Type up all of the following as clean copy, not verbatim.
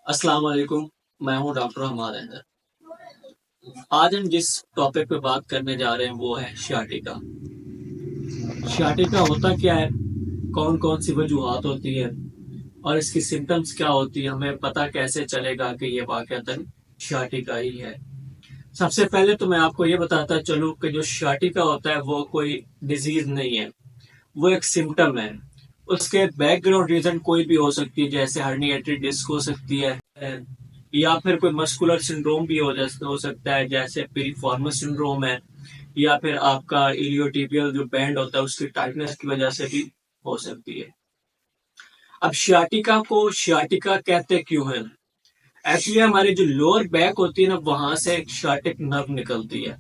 अस्सलाम वालेकुम। मैं हूं डॉक्टर हमाद हैदर। आज हम जिस टॉपिक पे बात करने जा रहे हैं वो है sciatica। sciatica होता क्या है, कौन कौन सी वजूहात होती है और इसकी सिम्टम्स क्या होती है, हमें पता कैसे चलेगा कि ये वाकयातन sciatica ही है। सबसे पहले तो मैं आपको ये बताता चलूं कि जो sciatica होता है वो कोई डिजीज नहीं है, वो एक सिम्टम है। उसके बैकग्राउंड रीजन कोई भी हो सकती है, जैसे हर्निएटेड डिस्क हो सकती है, या फिर कोई मस्कुलर सिंड्रोम भी हो सकता है, जैसे पिरिफॉर्मस सिंड्रोम है, या फिर आपका इलियोटिबियल जो बैंड होता है उसकी टाइटनेस की वजह से भी हो सकती है। अब शियाटिका को शियाटिका कहते क्यों है? एक्चुअली हमारी जो लोअर बैक होती है ना, वहां से एक शियाटिक नर्व निकलती है।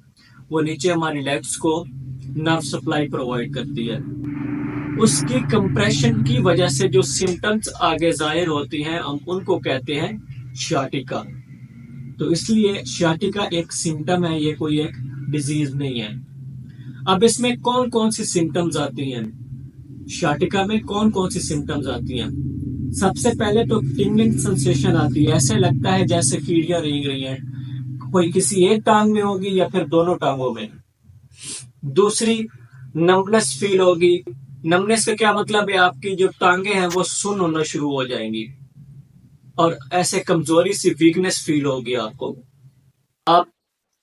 वो नीचे हमारी लेग्स को नर्व सप्लाई प्रोवाइड करती है। उसकी कंप्रेशन की वजह से जो सिम्टम्स आगे जाहिर होती हैं, हम उनको कहते हैं शियाटिका। तो इसलिए शियाटिका एक सिम्टम है, ये कोई एक डिजीज नहीं है। अब इसमें कौन कौन सी सिम्टम्स आती हैं? शियाटिका में कौन कौन सी सिम्टम्स आती हैं? सबसे पहले तो टिंगलिंग सेंसेशन आती है, ऐसे लगता है जैसे कीड़ियां रेंग रही हैं। कोई किसी एक टांग में होगी या फिर दोनों टांगों में। दूसरी, नमनेस फील होगी। नमनेस का क्या मतलब है? आपकी जो टांगे हैं वो सुन्न होना शुरू हो जाएंगी और ऐसे कमजोरी सी वीकनेस फील होगी आपको। आप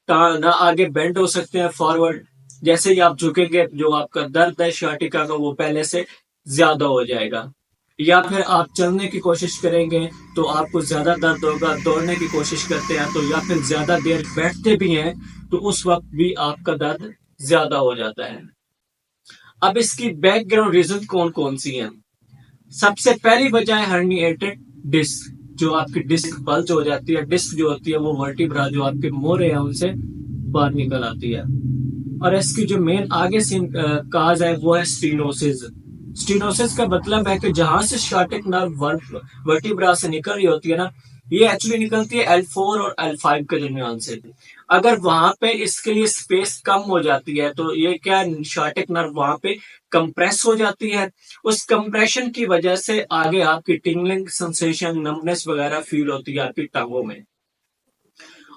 ना आगे बेंड हो सकते हैं फॉरवर्ड। जैसे ही आप झुकेंगे, जो आपका दर्द है शाटिका का वो पहले से ज्यादा हो जाएगा। या फिर आप चलने की कोशिश करेंगे तो आपको ज्यादा दर्द होगा। दौड़ने की कोशिश करते हैं तो, या फिर ज्यादा देर बैठते भी हैं तो उस वक्त भी आपका दर्द ज्यादा हो जाता है। अब इसकी बैकग्राउंड रीजन कौन कौन सी हैं? सबसे पहली वजह है हर्निएटेड डिस्क। जो आपकी डिस्क बल्ज हो जाती है, डिस्क जो होती है वो वर्टिब्रा जो आपके मोरे हैं उनसे बाहर निकल आती है। और इसकी जो मेन आगे से काज है वो है स्टीनोसिस। स्टीनोसिस का मतलब है कि जहां से स्टार्टिक नर्व वर्टिब्रा से निकल रही होती है ना, ये एक्चुअली निकलती है L4 और L5 के दरमियान से। अगर वहां पे इसके लिए स्पेस कम हो जाती है तो ये क्या, शार्टिक नर्व वहां पे कंप्रेस हो जाती है। उस कंप्रेशन की वजह से आगे आपकी टिंगलिंग सेंसेशन, नमनेस वगैरह फील होती है आपकी टांगों में।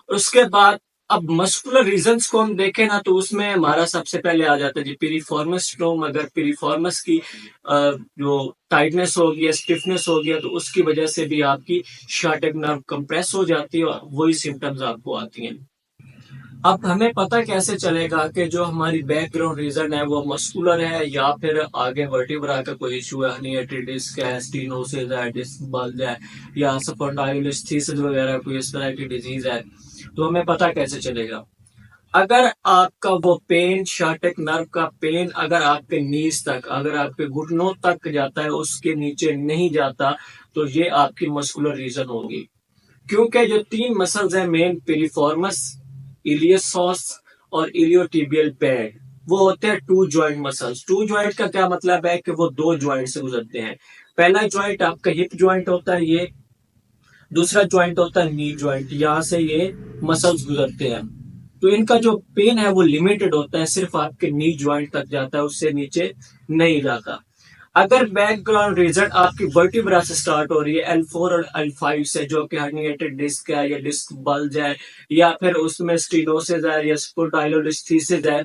उसके बाद अब मस्कुलर रीजंस को हम देखें ना, तो उसमें हमारा सबसे पहले आ जाता है जी पिरिफॉर्मस सिंड्रोम। अगर पिरिफॉर्मस की जो टाइटनेस हो गया, स्टिफनेस हो गया, तो उसकी वजह से भी आपकी शार्टिक नर्व कंप्रेस हो जाती है और वही सिम्टम्स आपको आती हैं। अब हमें पता कैसे चलेगा कि जो हमारी बैकग्राउंड रीजन है वो मस्कुलर है या फिर आगे वर्टिब्रा का कोई इशू है, हर्निएटेड डिस्क है, स्टीनोसिस है, डिस्क बल्ज है, या स्पॉन्डाइलोलिस्थेसिस वगैरह कोई इस तरह की डिजीज है, तो हमें पता कैसे चलेगा? अगर आपका वो पेन, शार्टिक नर्व का पेन अगर आपके नीज तक, अगर आपके घुटनों तक जाता है, उसके नीचे नहीं जाता, तो ये आपकी मस्कुलर रीजन होगी। क्योंकि जो तीन मसल्स हैं मेन, पिरिफॉर्मस, इलियोसॉस और इलियोटिबियल बैंड, वो होते हैं two joint muscles. Two joint का क्या मतलब है कि वो दो जॉइंट से गुजरते हैं। पहला जॉइंट आपका हिप जॉइंट होता है, ये दूसरा जॉइंट होता है नी जॉइंट, यहां से ये मसल्स गुजरते हैं। तो इनका जो पेन है वो लिमिटेड होता है, सिर्फ आपके नी जॉइंट तक जाता है, उससे नीचे नहीं जाता। अगर बैकग्राउंड रीजन आपकी वर्टिब्रा से स्टार्ट हो रही है, L4 और L5 से, जो कि हर्निएटेड डिस्क है या डिस्क बल्ज है, या फिर उसमें स्टीनोसिस है या स्पोंडाइलोलिस्थेसिस है,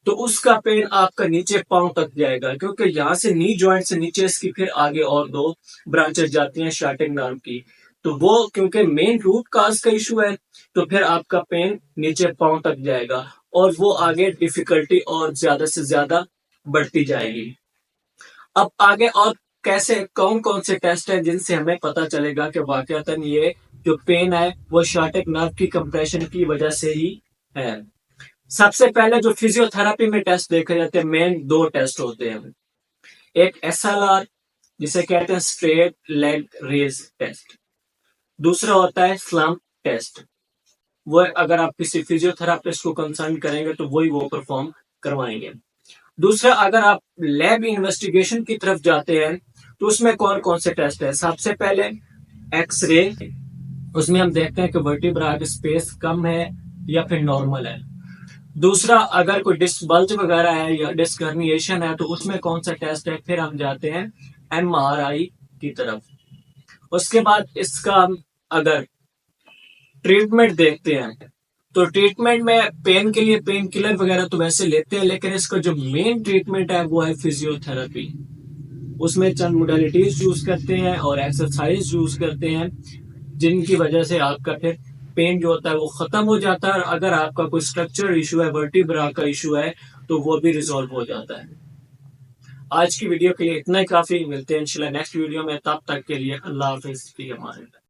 तो उसका पेन आपका नीचे पांव तक जाएगा। क्योंकि यहाँ से नी जॉइंट से नीचे इसकी फिर आगे और दो ब्रांचेस जाती हैं शार्टिक नर्व की। तो वो क्योंकि मेन रूट काज का इशू है, तो फिर आपका पेन नीचे पांव तक जाएगा और वो आगे डिफिकल्टी और ज्यादा से ज्यादा बढ़ती जाएगी। अब आगे और कैसे, कौन कौन से टेस्ट हैं जिनसे हमें पता चलेगा कि वाकयातन ये जो पेन है वो शार्टिक नर्व की कंप्रेशन की वजह से ही है? सबसे पहले जो फिजियोथेरेपी में टेस्ट देखे जाते हैं, मेन दो टेस्ट होते हैं। एक SLR, जिसे कहते हैं स्ट्रेट लेग रेज टेस्ट। दूसरा होता है स्लम्प टेस्ट। वो अगर आप किसी फिजियोथेरापिस्ट को कंसल्ट करेंगे तो वही वो परफॉर्म करवाएंगे। दूसरा, अगर आप लैब इन्वेस्टिगेशन की तरफ जाते हैं तो उसमें कौन कौन से टेस्ट है? सबसे पहले एक्सरे। उसमें हम देखते हैं कि वर्टिब्रा की स्पेस कम है या फिर नॉर्मल है। दूसरा, अगर कोई डिस्क बल्ज वगैरह है या डिस्क हर्निएशन है तो उसमें कौन सा टेस्ट है? फिर हम जाते हैं MRI की तरफ। उसके बाद इसका अगर ट्रीटमेंट देखते हैं तो ट्रीटमेंट में पेन के लिए पेन किलर वगैरह तो वैसे लेते हैं, लेकिन इसका जो मेन ट्रीटमेंट है वो है फिजियोथेरेपी। उसमें चंद मोडालिटीज यूज करते हैं और एक्सरसाइज यूज करते हैं, जिनकी वजह से आपका फिर पेन जो होता है वो खत्म हो जाता है। और अगर आपका कोई स्ट्रक्चरल इशू है, वर्टिब्रा का इशू है, तो वो भी रिजॉल्व हो जाता है। आज की वीडियो के लिए इतना ही काफी। मिलते हैं इंशाल्लाह नेक्स्ट वीडियो में, तब तक के लिए अल्लाह हाफिज।